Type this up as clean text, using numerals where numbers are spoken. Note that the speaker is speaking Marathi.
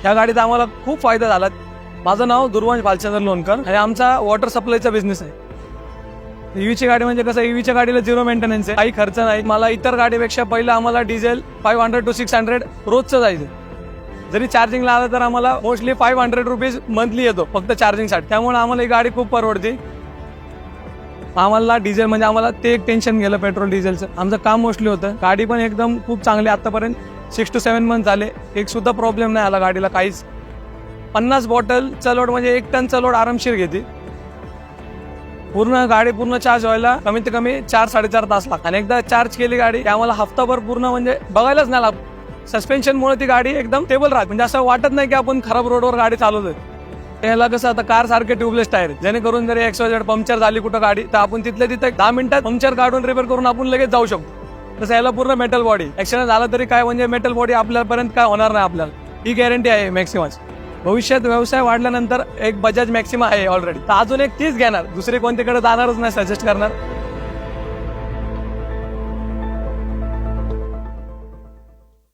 ह्या गाडीचा आम्हाला खूप फायदा झाला. माझं नाव दुर्वंश भालचंद्र लोणकर आणि आमचा वॉटर सप्लायचा बिझनेस आहे. ईव्हीची गाडी म्हणजे कसं, ईव्हीच्या गाडीला झिरो मेंटेनन्स आहे, काही खर्च नाही. मला इतर गाडीपेक्षा पहिलं आम्हाला डिझेल 500 to 600 रोजचं जायचं. जरी चार्जिंगला आलं तर आम्हाला मोस्टली 500 रुपीज मंथली येतो फक्त चार्जिंगसाठी. त्यामुळे आम्हाला ही गाडी खूप परवडते. आम्हाला डिझेल म्हणजे आम्हाला ते एक टेन्शन गेलं पेट्रोल डिझेलचं. आमचं काम मोस्टली होतं. गाडी पण एकदम खूप चांगली. आतापर्यंत 6 to 7 मंथ झाले, एक सुद्धा प्रॉब्लेम नाही आला गाडीला काहीच. 50 बॉटलचा लोड म्हणजे 1 टनचा लोड आरामशीर घेते. पूर्ण गाडी पूर्ण चार्ज व्हायला कमीत कमी 4-4.5 तास लागतात. आणि एकदा चार्ज केली गाडी आम्हाला हफ्ताभर पूर्ण म्हणजे बघायलाच नाही लागत. सस्पेन्शनमुळे ती गाडी एकदम स्टेबल राहते. म्हणजे असं वाटत नाही की आपण खराब रोडवर गाडी चालवतोय. त्याला कसं आता कार सारखे ट्यूबलेस टायर, जेणेकरून जरी XYZ पंक्चर झाली कुठं गाडी तर आपण तिथल्या तिथे 10 मिनिटात पंक्चर काढून रिपेअर करून आपण लगेच जाऊ शकतो. तसं याला पूर्ण मेटल बॉडी. ऍक्सिडेंट झाला तरी काय म्हणजे मेटल बॉडी आपल्यापर्यंत काय होणार नाही आपल्याला, ही गॅरंटी आहे मॅक्सिमाची. भविष्यात व्यवसाय वाढल्यानंतर एक बजाज मॅक्सिमा आहे ऑलरेडी, तर अजून एक तीच घेणार, दुसरी कोणतीकडे जाणारच नाही, सजेस्ट करणार.